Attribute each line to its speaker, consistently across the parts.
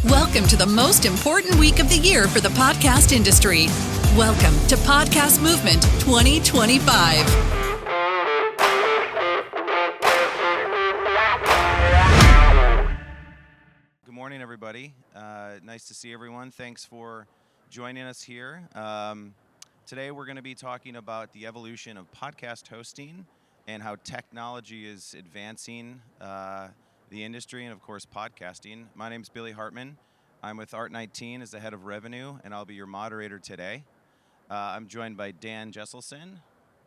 Speaker 1: Welcome to the most important week of the year for the podcast industry. Welcome to Podcast Movement 2025.
Speaker 2: Good morning, everybody. Nice to see everyone. Thanks for joining us here. Today we're going to be talking about the evolution of podcast hosting and how technology is advancing the industry and, of course, podcasting. My name is Billy Hartman. I'm with Art19 as the head of revenue, and I'll be your moderator today. I'm joined by Dan Jeselsohn,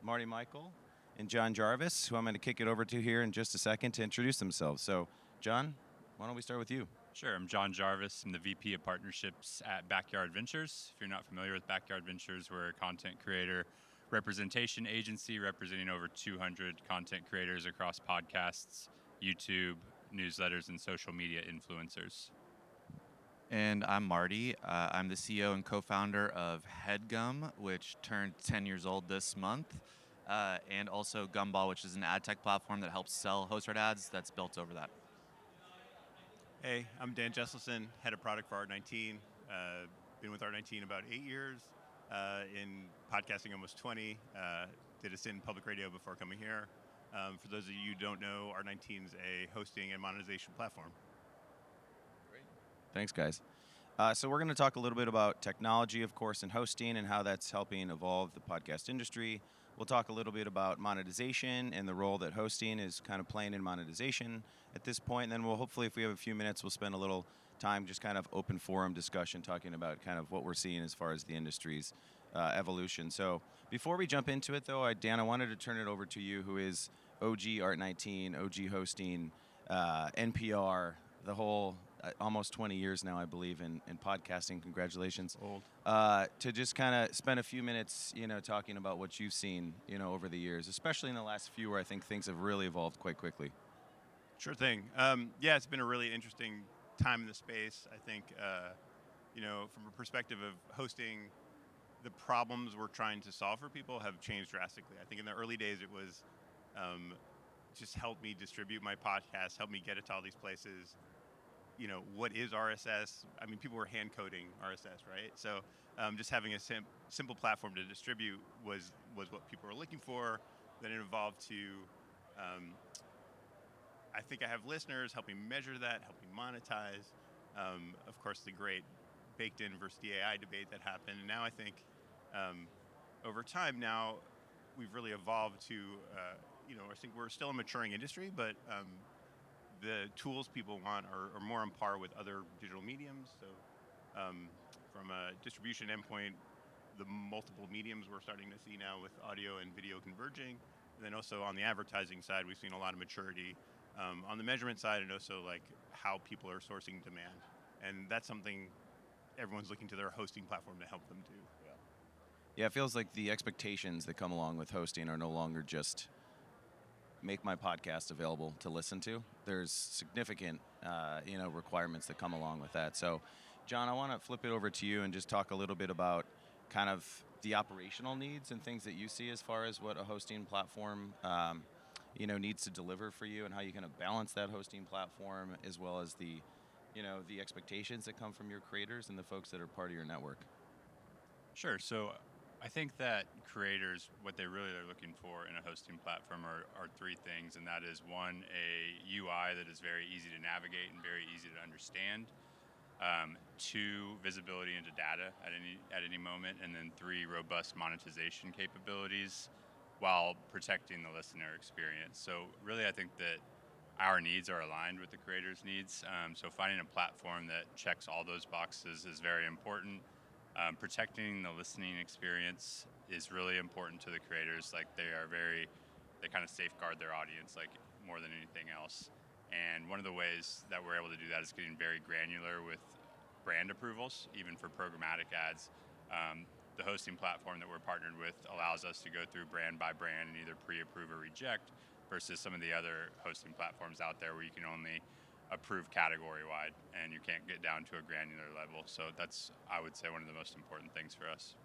Speaker 2: Marty Michael, and John Jarvis, who I'm going to kick it over to here in just a second to introduce themselves. So, John, why don't we start with you?
Speaker 3: Sure. I'm John Jarvis. I'm the VP of Partnerships at Backyard Ventures. If you're not familiar with Backyard Ventures, we're a content creator representation agency representing over 200 content creators across podcasts, YouTube, newsletters, and social media influencers.
Speaker 4: And I'm Marty. I'm the CEO and co-founder of Headgum, which turned 10 years old this month, and also Gumball, which is an ad tech platform that helps sell host-read ads that's built over that.
Speaker 5: Hey, I'm Dan Jeselsohn, head of product for Art19. Been with Art19 about 8 years, in podcasting almost 20. Did a stint in public radio before coming here. For those of you who don't know, Art19 is a hosting and monetization platform.
Speaker 2: Great. Thanks, guys. So we're going to talk a little bit about technology, of course, and hosting and how that's helping evolve the podcast industry. We'll talk a little bit about monetization and the role that hosting is kind of playing in monetization at this point. And then we'll hopefully, if we have a few minutes, we'll spend a little time just kind of open forum discussion talking about kind of what we're seeing as far as the industry's evolution. So before we jump into it, though, Dan, I wanted to turn it over to you, who is OG Art19, OG hosting, NPR, the whole almost 20 years now, I believe, in podcasting. Congratulations.
Speaker 5: Old.
Speaker 2: To just kind of spend a few minutes, talking about what you've seen, over the years, especially in the last few where I think things have really evolved quite quickly.
Speaker 5: Sure thing. Yeah, it's been a really interesting time in the space. I think, from a perspective of hosting, the problems we're trying to solve for people have changed drastically. I think in the early days it was just help me distribute my podcast, help me get it to all these places. What is RSS? I mean, people were hand coding RSS, right? So just having a simple platform to distribute was what people were looking for. Then it evolved to, I think I have listeners, helping measure that, helping monetize. Of course, the great baked in versus DAI debate that happened. And now I think over time now, we've really evolved to, I think we're still a maturing industry, but the tools people want are more on par with other digital mediums. So from a distribution endpoint, the multiple mediums we're starting to see now with audio and video converging. And then also on the advertising side, we've seen a lot of maturity on the measurement side, and also like how people are sourcing demand. And that's something everyone's looking to their hosting platform to help them do.
Speaker 2: Yeah, it feels like the expectations that come along with hosting are no longer just make my podcast available to listen to. There's significant, requirements that come along with that. So, John, I want to flip it over to you and just talk a little bit about kind of the operational needs and things that you see as far as what a hosting platform, needs to deliver for you, and how you kind of balance that hosting platform as well as the expectations that come from your creators and the folks that are part of your network.
Speaker 3: Sure. So I think that creators, what they really are looking for in a hosting platform are three things, and that is one, a UI that is very easy to navigate and very easy to understand. Two, visibility into data at any moment, and then three, robust monetization capabilities while protecting the listener experience. So really, I think that our needs are aligned with the creators' needs. So finding a platform that checks all those boxes is very important. Protecting the listening experience is really important to the creators. Like they kind of safeguard their audience like more than anything else. And one of the ways that we're able to do that is getting very granular with brand approvals, even for programmatic ads. The hosting platform that we're partnered with allows us to go through brand by brand and either pre-approve or reject, versus some of the other hosting platforms out there where you can only approve category-wide and you can't get down to a granular level. So that's, I would say, one of the most important things for us.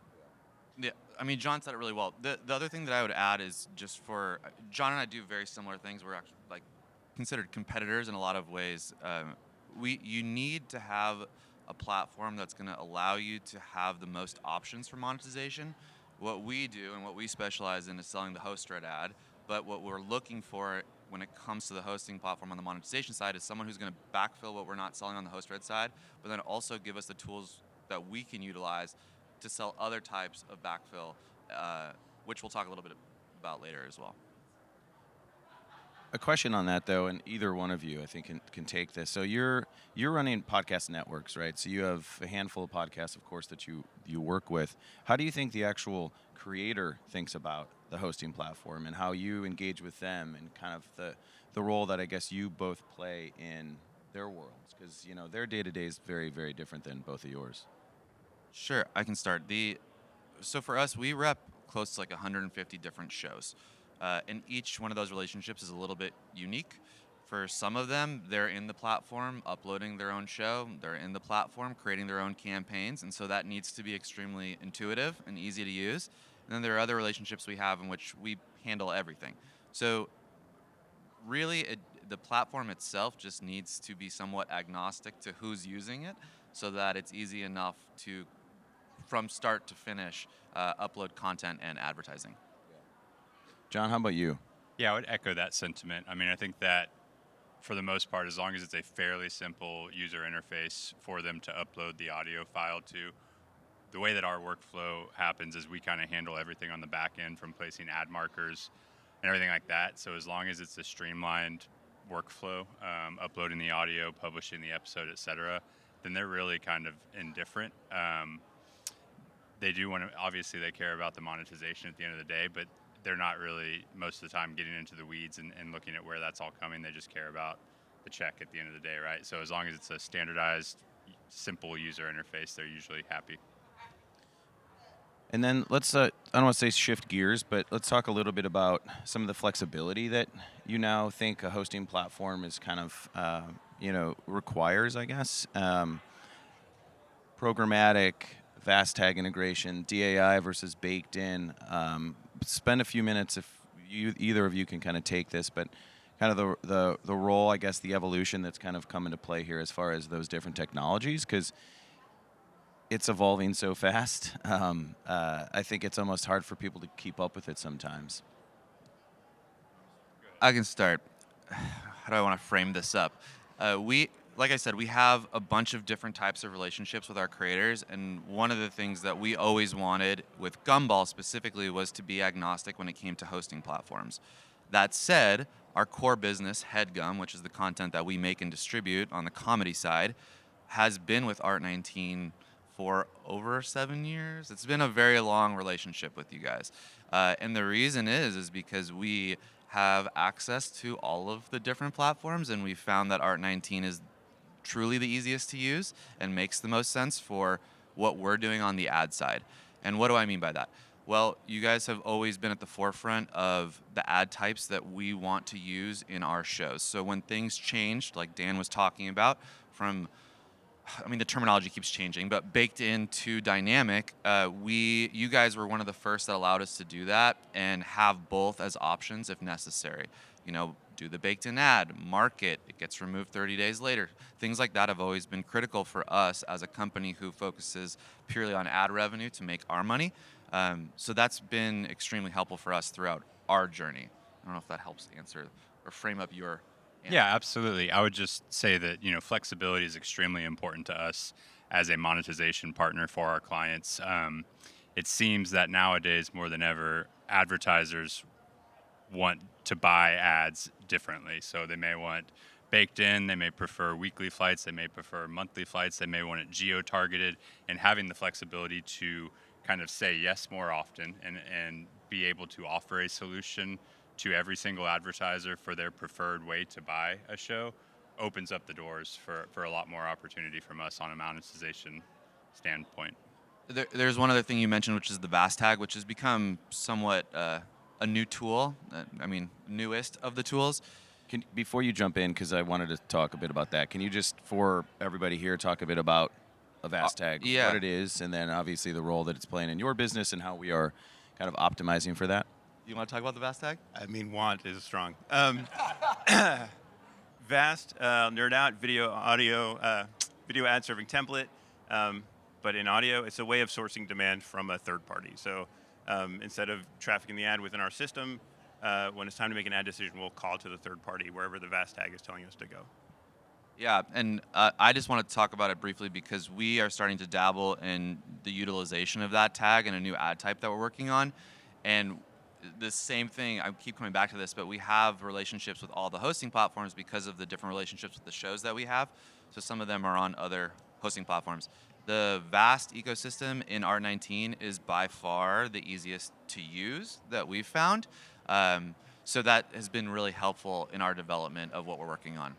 Speaker 4: Yeah, I mean, John said it really well. The other thing that I would add is just for John and I do very similar things. We're actually like considered competitors in a lot of ways. you need to have a platform that's going to allow you to have the most options for monetization. What we do and what we specialize in is selling the host read ad, but what we're looking for when it comes to the hosting platform on the monetization side is someone who's going to backfill what we're not selling on the host read side, but then also give us the tools that we can utilize to sell other types of backfill, which we'll talk a little bit about later as well.
Speaker 2: A question on that, though, and either one of you, I think, can take this. So you're running podcast networks, right? So you have a handful of podcasts, of course, that you work with. How do you think the actual creator thinks about the hosting platform and how you engage with them and kind of the role that I guess you both play in their worlds? Because, their day-to-day is very, very different than both of yours.
Speaker 4: Sure, I can start. So for us, we rep close to like 150 different shows. And each one of those relationships is a little bit unique. For some of them, they're in the platform uploading their own show. They're in the platform creating their own campaigns. And so that needs to be extremely intuitive and easy to use. And then there are other relationships we have in which we handle everything. So really, the platform itself just needs to be somewhat agnostic to who's using it so that it's easy enough to, from start to finish, upload content and advertising.
Speaker 2: John, how about you?
Speaker 3: Yeah, I would echo that sentiment. I mean, I think that for the most part, as long as it's a fairly simple user interface for them to upload the audio file to, the way that our workflow happens is we kind of handle everything on the back end from placing ad markers and everything like that. So as long as it's a streamlined workflow, uploading the audio, publishing the episode, et cetera, then they're really kind of indifferent. They do want to, obviously they care about the monetization at the end of the day, but they're not really, most of the time, getting into the weeds and looking at where that's all coming. They just care about the check at the end of the day, right? So as long as it's a standardized, simple user interface, they're usually happy.
Speaker 2: And then let's, I don't want to say shift gears, but let's talk a little bit about some of the flexibility that you now think a hosting platform is kind of, requires, I guess. Programmatic, fast tag integration, DAI versus baked in. Spend a few minutes, if either of you can kind of take this, but kind of the role, I guess, the evolution that's kind of come into play here as far as those different technologies, because it's evolving so fast. I think it's almost hard for people to keep up with it sometimes.
Speaker 4: I can start. How do I want to frame this up? Like I said, we have a bunch of different types of relationships with our creators, and one of the things that we always wanted with Gumball specifically was to be agnostic when it came to hosting platforms. That said, our core business, Headgum, which is the content that we make and distribute on the comedy side, has been with Art19 for over 7 years. It's been a very long relationship with you guys. And the reason is because we have access to all of the different platforms, and we found that Art19 is truly the easiest to use and makes the most sense for what we're doing on the ad side. And what do I mean by that? Well, you guys have always been at the forefront of the ad types that we want to use in our shows. So when things changed, like Dan was talking about, the terminology keeps changing, but baked into dynamic, you guys were one of the first that allowed us to do that and have both as options if necessary. Do the baked-in ad, mark it gets removed 30 days later. Things like that have always been critical for us as a company who focuses purely on ad revenue to make our money. So that's been extremely helpful for us throughout our journey. I don't know if that helps answer or frame up your answer.
Speaker 3: Yeah, absolutely. I would just say that, flexibility is extremely important to us as a monetization partner for our clients. It seems that nowadays, more than ever, advertisers want to buy ads differently. So they may want baked in, they may prefer weekly flights, they may prefer monthly flights, they may want it geo-targeted, and having the flexibility to kind of say yes more often and be able to offer a solution to every single advertiser for their preferred way to buy a show opens up the doors for a lot more opportunity from us on a monetization standpoint.
Speaker 4: There's one other thing you mentioned, which is the VAST tag, which has become somewhat a new tool. Newest of the tools.
Speaker 2: Before you jump in, because I wanted to talk a bit about that, can you just, for everybody here, talk a bit about a VAST tag, what it is, and then obviously the role that it's playing in your business and how we are kind of optimizing for that?
Speaker 4: You want to talk about the VAST tag?
Speaker 5: Want is strong. Vast, nerd out, video, audio, video ad serving template. But in audio, it's a way of sourcing demand from a third party. So instead of trafficking the ad within our system, when it's time to make an ad decision, we'll call to the third party wherever the Vast tag is telling us to go.
Speaker 4: Yeah, and I just want to talk about it briefly because we are starting to dabble in the utilization of that tag and a new ad type that we're working on. And the same thing, I keep coming back to this, but we have relationships with all the hosting platforms because of the different relationships with the shows that we have. So some of them are on other hosting platforms. The Vast ecosystem in Art19 is by far the easiest to use that we've found. So that has been really helpful in our development of what we're working on.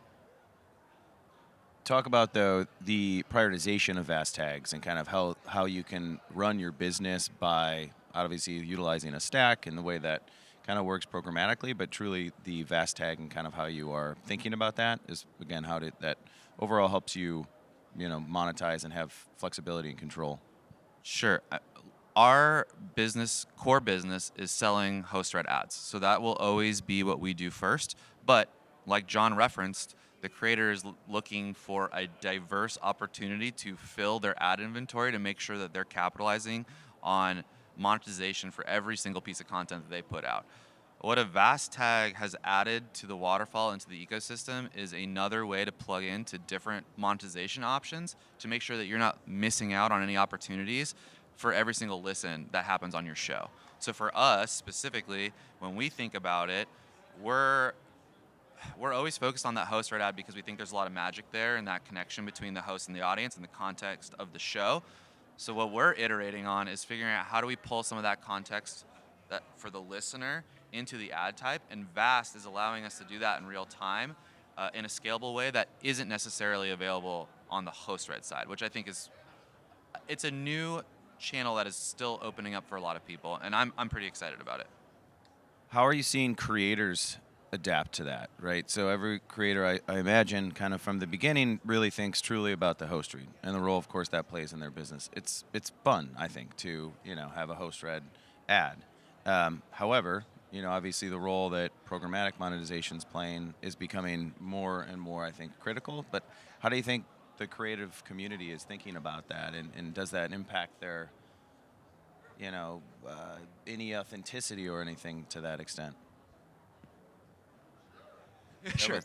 Speaker 2: Talk about, though, the prioritization of Vast tags and kind of how you can run your business by obviously utilizing a stack and the way that kind of works programmatically, but truly the Vast tag and kind of how you are thinking about that is, again, how that overall helps you, monetize and have flexibility and control.
Speaker 4: Sure. Our core business is selling host-read ads. So that will always be what we do first. But like John referenced, the creator is looking for a diverse opportunity to fill their ad inventory to make sure that they're capitalizing on monetization for every single piece of content that they put out. What a Vast tag has added to the waterfall into the ecosystem is another way to plug into different monetization options to make sure that you're not missing out on any opportunities for every single listen that happens on your show. So for us specifically, when we think about it, we're always focused on that host read ad because we think there's a lot of magic there and that connection between the host and the audience and the context of the show. So what we're iterating on is figuring out how do we pull some of that context that for the listener into the ad type, and Vast is allowing us to do that in real time in a scalable way that isn't necessarily available on the host read side, which I think it's a new channel that is still opening up for a lot of people, and I'm pretty excited about it.
Speaker 2: How are you seeing creators adapt to that, right? So every creator, I imagine, kind of from the beginning, really thinks truly about the host read and the role, of course, that plays in their business. It's fun, I think, to have a host read ad. However, obviously the role that programmatic monetization is playing is becoming more and more, I think, critical. But how do you think the creative community is thinking about that, and does that impact their, any authenticity or anything to that extent?
Speaker 4: Sure.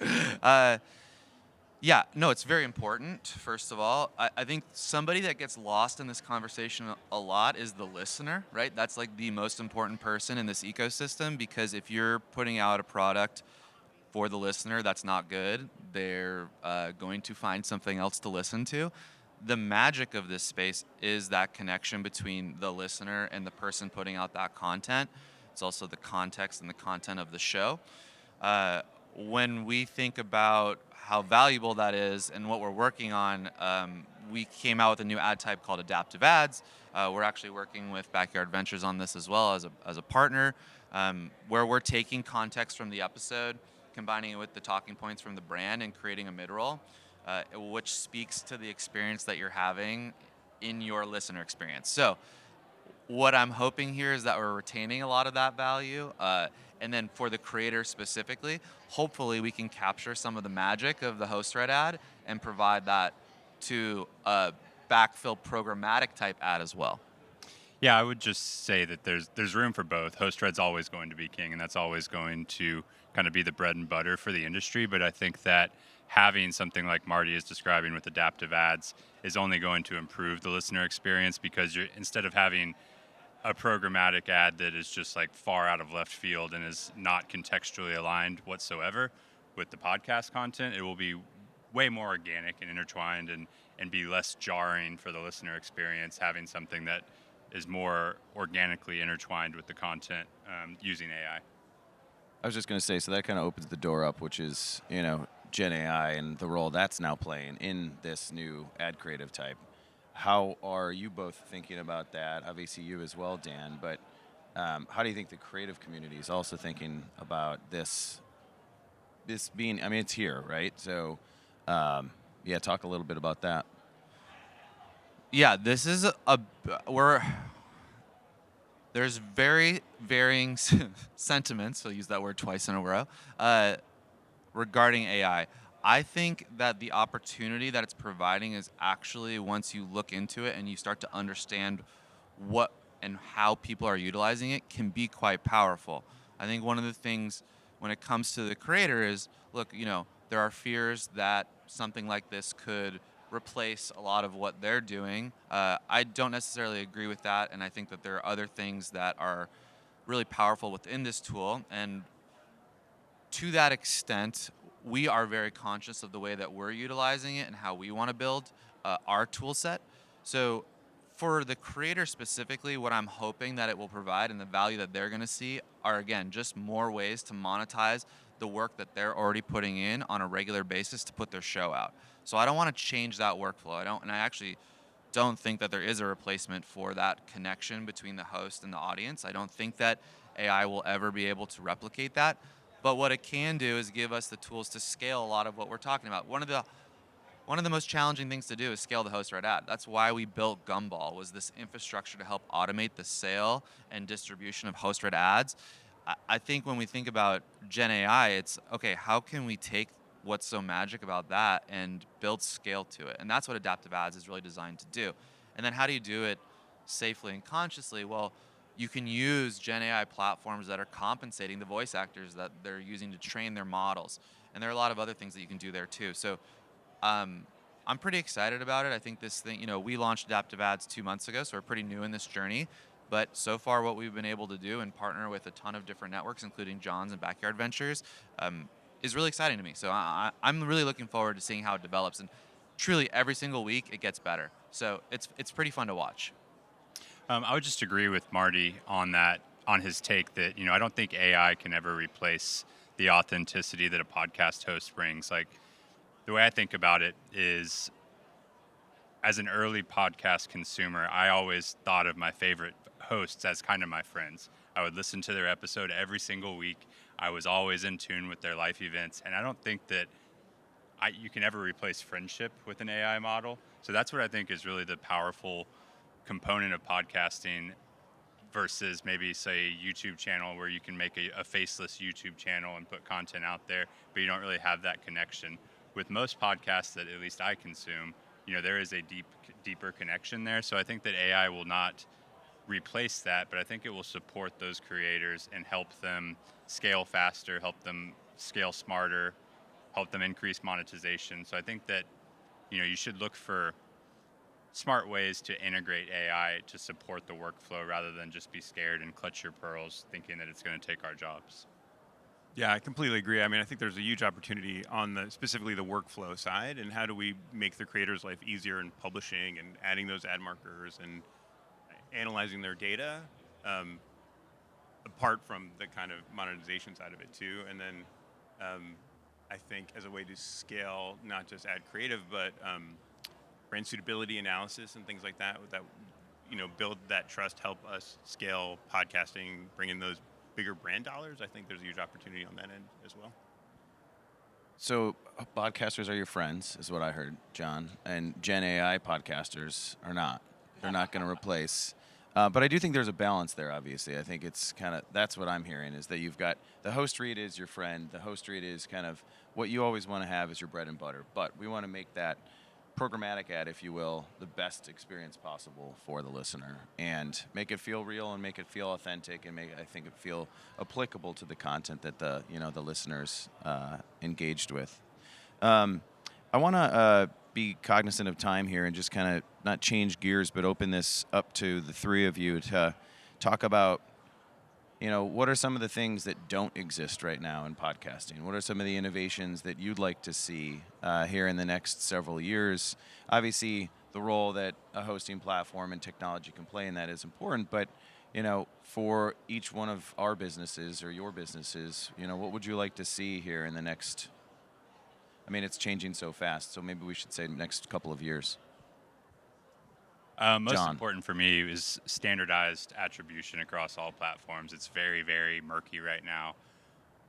Speaker 4: Yeah, no, it's very important, first of all. I think somebody that gets lost in this conversation a lot is the listener, right? That's like the most important person in this ecosystem, because if you're putting out a product for the listener that's not good, they're going to find something else to listen to. The magic of this space is that connection between the listener and the person putting out that content. It's also the context and the content of the show. When we think about how valuable that is and what we're working on, we came out with a new ad type called adaptive ads. We're actually working with Backyard Ventures on this as well as a partner, where we're taking context from the episode, combining it with the talking points from the brand, and creating a mid-roll, which speaks to the experience that you're having in your listener experience. So what I'm hoping here is that we're retaining a lot of that value. And then for the creator specifically, hopefully we can capture some of the magic of the host read ad and provide that to a backfill programmatic type ad as well.
Speaker 3: Yeah, I would just say that there's room for both. Host read's always going to be king, and that's always going to kind of be the bread and butter for the industry. But I think that having something like Marty is describing with adaptive ads is only going to improve the listener experience, because instead of having a programmatic ad that is just like far out of left field and is not contextually aligned whatsoever with the podcast content, it will be way more organic and intertwined and be less jarring for the listener experience, having something that is more organically intertwined with the content using AI.
Speaker 2: I was just going to say, so that kind of opens the door up, which is, Gen AI and the role that's now playing in this new ad creative type. How are you both thinking about that? Obviously you as well, Dan, but how do you think the creative community is also thinking about this being, it's here, right? So, talk a little bit about that.
Speaker 4: Yeah, this is there's very varying sentiments, I'll use that word twice in a row, regarding AI. I think that the opportunity that it's providing is actually, once you look into it and you start to understand what and how people are utilizing it, can be quite powerful. I think one of the things when it comes to the creator is, look, there are fears that something like this could replace a lot of what they're doing. I don't necessarily agree with that, and I think that there are other things that are really powerful within this tool. And to that extent, we are very conscious of the way that we're utilizing it and how we want to build our tool set. So for the creator specifically, what I'm hoping that it will provide and the value that they're going to see are, again, just more ways to monetize the work that they're already putting in on a regular basis to put their show out. So I don't want to change that workflow. I actually don't think that there is a replacement for that connection between the host and the audience. I don't think that AI will ever be able to replicate that. But what it can do is give us the tools to scale a lot of what we're talking about. One of the most challenging things to do is scale the host-read ad. That's why we built Gumball, was this infrastructure to help automate the sale and distribution of host-read ads. I think when we think about Gen AI, it's, okay, how can we take what's so magic about that and build scale to it? And that's what adaptive ads is really designed to do. And then how do you do it safely and consciously? Well, you can use Gen AI platforms that are compensating the voice actors that they're using to train their models. And there are a lot of other things that you can do there too. So I'm pretty excited about it. I think this thing, we launched adaptive ads 2 months ago, so we're pretty new in this journey. But so far what we've been able to do and partner with a ton of different networks, including John's and Backyard Ventures, is really exciting to me. So I'm really looking forward to seeing how it develops. And truly every single week it gets better. So it's pretty fun to watch.
Speaker 3: I would just agree with Marty on that, on his take that, I don't think AI can ever replace the authenticity that a podcast host brings. Like, the way I think about it is, as an early podcast consumer, I always thought of my favorite hosts as kind of my friends. I would listen to their episode every single week. I was always in tune with their life events. And I don't think that you can ever replace friendship with an AI model. So that's what I think is really the powerful component of podcasting versus maybe, say, a YouTube channel where you can make a faceless YouTube channel and put content out there, but you don't really have that connection. With most podcasts that at least I consume, there is a deeper connection there. So I think that AI will not replace that, but I think it will support those creators and help them scale faster, help them scale smarter, help them increase monetization. So I think that, you should look for smart ways to integrate AI to support the workflow rather than just be scared and clutch your pearls thinking that it's going to take our jobs.
Speaker 5: Yeah, I completely agree. I mean, I think there's a huge opportunity on specifically the workflow side, and how do we make the creator's life easier in publishing and adding those ad markers and analyzing their data, apart from the kind of monetization side of it too. And then I think as a way to scale not just ad creative, but brand suitability analysis and things like that, build that trust, help us scale podcasting, bring in those bigger brand dollars. I think there's a huge opportunity on that end as well.
Speaker 2: So podcasters are your friends, is what I heard, John. And Gen AI podcasters are not. They're not going to replace. But I do think there's a balance there, obviously. I think it's kind of, that's what I'm hearing, is that you've got, the host read is your friend. The host read is kind of what you always want to have as your bread and butter. But we want to make that programmatic ad, if you will, the best experience possible for the listener, and make it feel real and make it feel authentic, and I think it feel applicable to the content that the listeners engaged with. I want to be cognizant of time here and just kind of not change gears, but open this up to the three of you to talk about, what are some of the things that don't exist right now in podcasting? What are some of the innovations that you'd like to see here in the next several years? Obviously, the role that a hosting platform and technology can play in that is important, but, for each one of our businesses or your businesses, what would you like to see here in the next, it's changing so fast, so maybe we should say next couple of years.
Speaker 3: Most
Speaker 2: John.
Speaker 3: important for me is standardized attribution across all platforms. It's very, very murky right now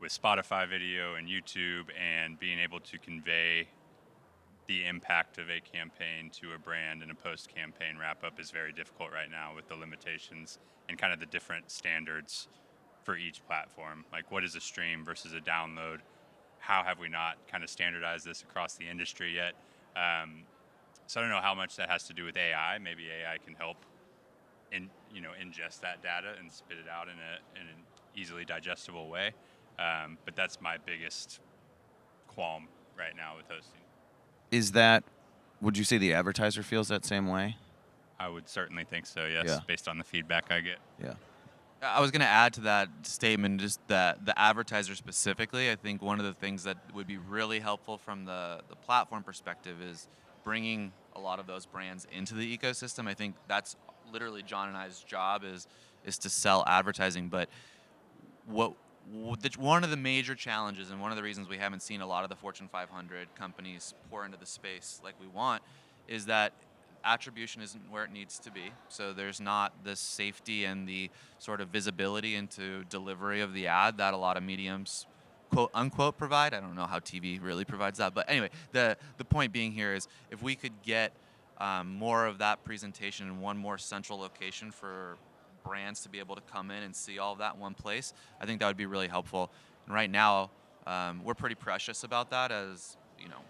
Speaker 3: with Spotify video and YouTube, and being able to convey the impact of a campaign to a brand and a post-campaign wrap-up is very difficult right now with the limitations and kind of the different standards for each platform. Like, what is a stream versus a download? how have we not kind of standardized this across the industry yet? So I don't know how much that has to do with AI. Maybe AI can help ingest that data and spit it out in an easily digestible way. But that's my biggest qualm right now with hosting.
Speaker 2: Would you say the advertiser feels that same way?
Speaker 3: I would certainly think so, yes,
Speaker 2: Yeah.
Speaker 3: based on the feedback I get.
Speaker 2: Yeah.
Speaker 4: I was going to add to that statement just that the advertiser specifically, I think one of the things that would be really helpful from the platform perspective is bringing a lot of those brands into the ecosystem. I think that's literally John and I's job is to sell advertising. But one of the major challenges and one of the reasons we haven't seen a lot of the Fortune 500 companies pour into the space like we want is that attribution isn't where it needs to be. So there's not the safety and the sort of visibility into delivery of the ad that a lot of mediums quote unquote provide. I don't know how TV really provides that, but anyway, the point being here is if we could get more of that presentation in one more central location for brands to be able to come in and see all of that in one place, I think that would be really helpful. And right now, we're pretty precious about that, as you know,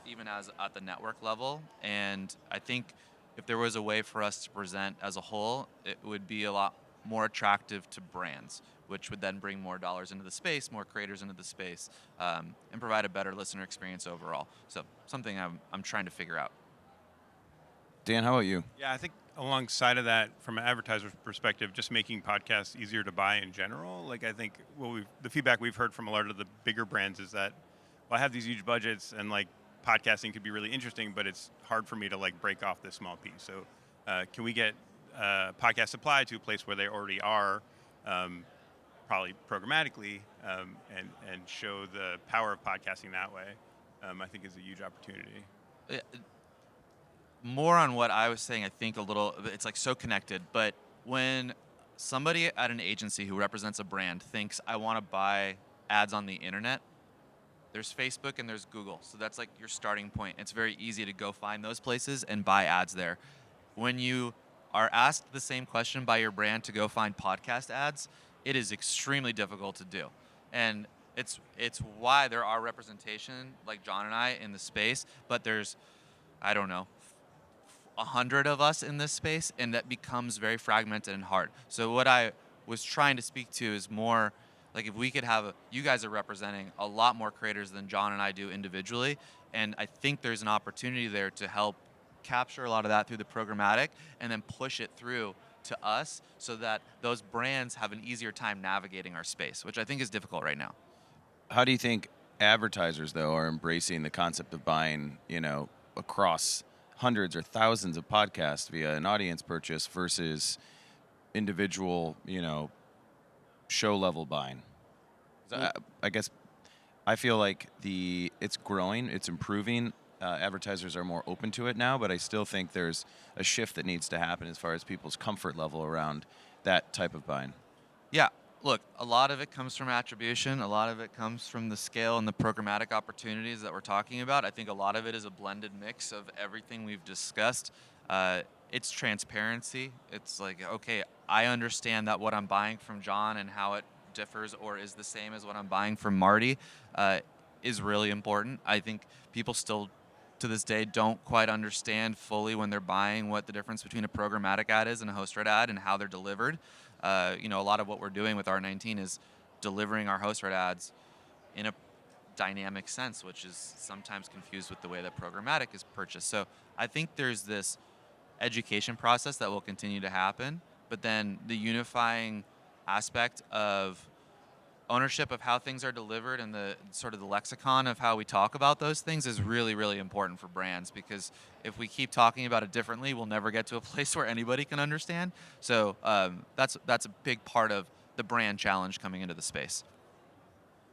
Speaker 4: even as at the network level. And I think if there was a way for us to present as a whole, it would be a lot more attractive to brands, which would then bring more dollars into the space, more creators into the space, and provide a better listener experience overall. So something I'm trying to figure out.
Speaker 2: Dan, how about you?
Speaker 5: Yeah, I think alongside of that, from an advertiser's perspective, just making podcasts easier to buy in general. Like I think the feedback we've heard from a lot of the bigger brands is that, well, I have these huge budgets and like podcasting could be really interesting, but it's hard for me to like break off this small piece. So can we get podcast supply to a place where they already are, probably programmatically, and show the power of podcasting that way, I think is a huge opportunity.
Speaker 4: More on what I was saying, I think it's like so connected, but when somebody at an agency who represents a brand thinks I want to buy ads on the internet, there's Facebook and there's Google. So that's like your starting point. It's very easy to go find those places and buy ads there. When you are asked the same question by your brand to go find podcast ads, it is extremely difficult to do. And it's why there are representation like John and I in the space, but there's, I don't know, 100 of us in this space, and that becomes very fragmented and hard. So what I was trying to speak to is more like if we could have you guys are representing a lot more creators than John and I do individually, and I think there's an opportunity there to help capture a lot of that through the programmatic and then push it through to us so that those brands have an easier time navigating our space, which I think is difficult right now.
Speaker 2: How do you think advertisers, though, are embracing the concept of buying, across hundreds or thousands of podcasts via an audience purchase versus individual, show level buying? I guess I feel like it's growing, it's improving. Advertisers are more open to it now, but I still think there's a shift that needs to happen as far as people's comfort level around that type of buying.
Speaker 4: Yeah, look, a lot of it comes from attribution. A lot of it comes from the scale and the programmatic opportunities that we're talking about. I think a lot of it is a blended mix of everything we've discussed. It's transparency. It's like, okay, I understand that what I'm buying from John and how it differs or is the same as what I'm buying from Marty is really important. I think people still, to this day, don't quite understand fully when they're buying what the difference between a programmatic ad is and a host-read ad and how they're delivered. A lot of what we're doing with R19 is delivering our host-read ads in a dynamic sense, which is sometimes confused with the way that programmatic is purchased. So I think there's this education process that will continue to happen, but then the unifying aspect of ownership of how things are delivered and the sort of the lexicon of how we talk about those things is really, really important for brands, because if we keep talking about it differently, we'll never get to a place where anybody can understand. So that's a big part of the brand challenge coming into the space.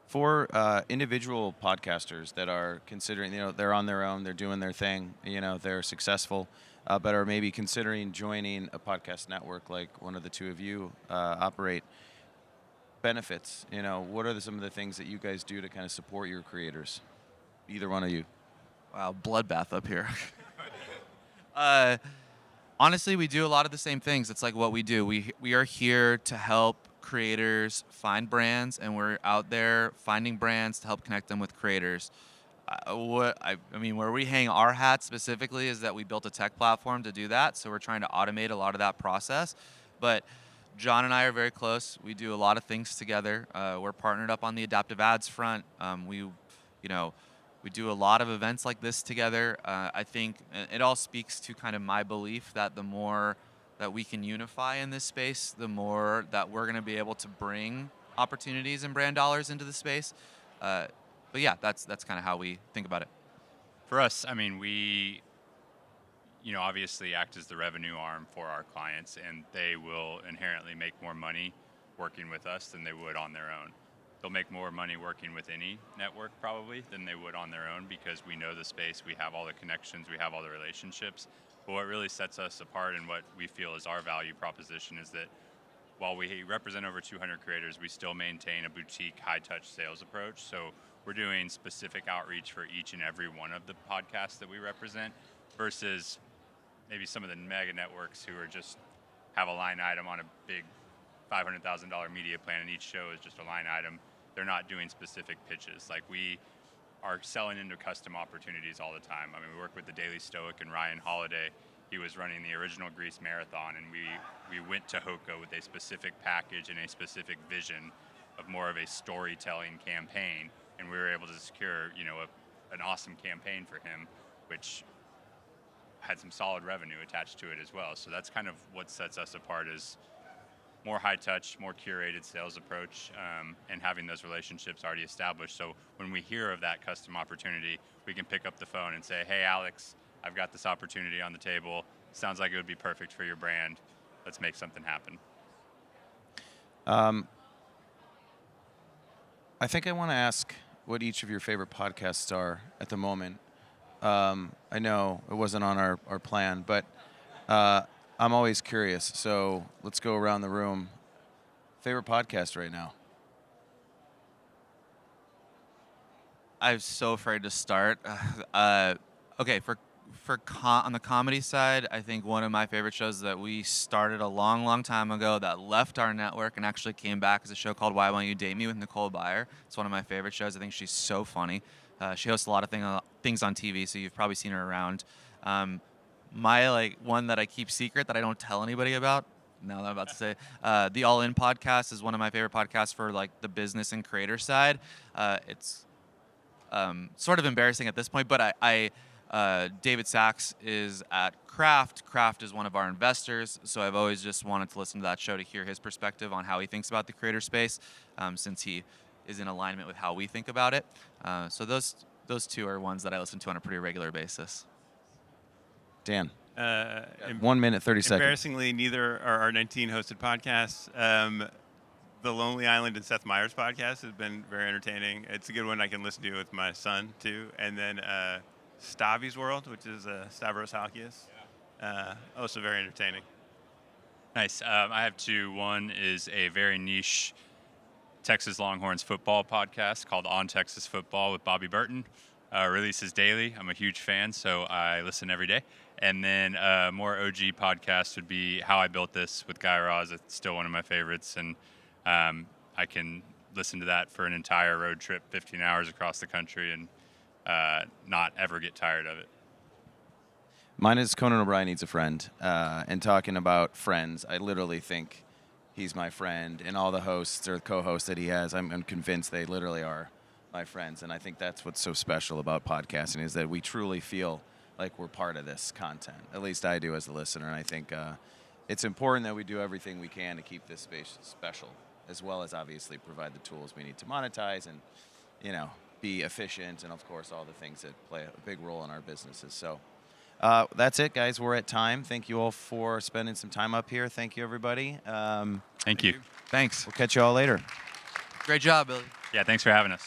Speaker 2: For individual podcasters that are considering, they're on their own, they're doing their thing, they're successful, but are maybe considering joining a podcast network like one of the two of you operate, benefits, what are some of the things that you guys do to kind of support your creators? Either one of you.
Speaker 4: Wow, bloodbath up here. Honestly, we do a lot of the same things. It's like what we do. We are here to help creators find brands, and we're out there finding brands to help connect them with creators. Where we hang our hat specifically is that we built a tech platform to do that, so we're trying to automate a lot of that process. But John and I are very close. We do a lot of things together. We're partnered up on the adaptive ads front. We do a lot of events like this together. I think it all speaks to kind of my belief that the more that we can unify in this space, the more that we're going to be able to bring opportunities and brand dollars into the space. But yeah, that's kind of how we think about it.
Speaker 3: For us, I mean, we, obviously act as the revenue arm for our clients, and they will inherently make more money working with us than they would on their own. They'll make more money working with any network probably than they would on their own, because we know the space, we have all the connections, we have all the relationships. But what really sets us apart and what we feel is our value proposition is that while we represent over 200 creators, we still maintain a boutique high-touch sales approach. So we're doing specific outreach for each and every one of the podcasts that we represent versus maybe some of the mega networks who are just have a line item on a big $500,000 media plan, and each show is just a line item. They're not doing specific pitches. Like, we are selling into custom opportunities all the time. I mean, we work with the Daily Stoic and Ryan Holiday. He was running the original Greece Marathon, and we went to Hoka with a specific package and a specific vision of more of a storytelling campaign, and we were able to secure, an awesome campaign for him, which had some solid revenue attached to it as well. So that's kind of what sets us apart, is more high touch, more curated sales approach, and having those relationships already established. So when we hear of that custom opportunity, we can pick up the phone and say, hey, Alex, I've got this opportunity on the table. Sounds like it would be perfect for your brand. Let's make something happen.
Speaker 2: I think I want to ask what each of your favorite podcasts are at the moment. I know it wasn't on our plan, but I'm always curious. So let's go around the room. Favorite podcast right now?
Speaker 4: I'm so afraid to start. Okay, on the comedy side, I think one of my favorite shows that we started a long, long time ago that left our network and actually came back is a show called Why Won't You Date Me with Nicole Byer. It's one of my favorite shows. I think she's so funny. She hosts a lot of things on TV, so you've probably seen her around. My one that I keep secret that I don't tell anybody about, now that I'm about to say, the All In podcast is one of my favorite podcasts for the business and creator side. It's sort of embarrassing at this point, but David Sachs is at Kraft. Kraft is one of our investors, so I've always just wanted to listen to that show to hear his perspective on how he thinks about the creator space, since he is in alignment with how we think about it. So those two are ones that I listen to on a pretty regular basis.
Speaker 2: Dan, 1 minute, 30 seconds.
Speaker 5: Embarrassingly, neither are our 19 hosted podcasts. The Lonely Island and Seth Meyers podcast has been very entertaining. It's a good one I can listen to with my son, too. And then Stavi's World, which is Stavros Halkias. Also very entertaining.
Speaker 3: Nice. I have two. One is a very niche Texas Longhorns football podcast called On Texas Football with Bobby Burton. Releases daily. I'm a huge fan, so I listen every day. And then more OG podcast would be How I Built This with Guy Raz. It's still one of my favorites, and I can listen to that for an entire road trip, 15 hours across the country, and not ever get tired of it.
Speaker 2: Mine is Conan O'Brien Needs a Friend. And talking about friends, I literally think he's my friend, and all the hosts or co-hosts that he has, I'm convinced they literally are my friends. And I think that's what's so special about podcasting, is that we truly feel like we're part of this content. At least I do as a listener. And I think it's important that we do everything we can to keep this space special, as well as obviously provide the tools we need to monetize and, be efficient, and of course all the things that play a big role in our businesses. So that's it, guys. We're at time. Thank you all for spending some time up here. Thank you, everybody.
Speaker 3: Thank you.
Speaker 4: Thanks.
Speaker 2: We'll catch you all later.
Speaker 4: Great job, Billy.
Speaker 3: Yeah, thanks for having us.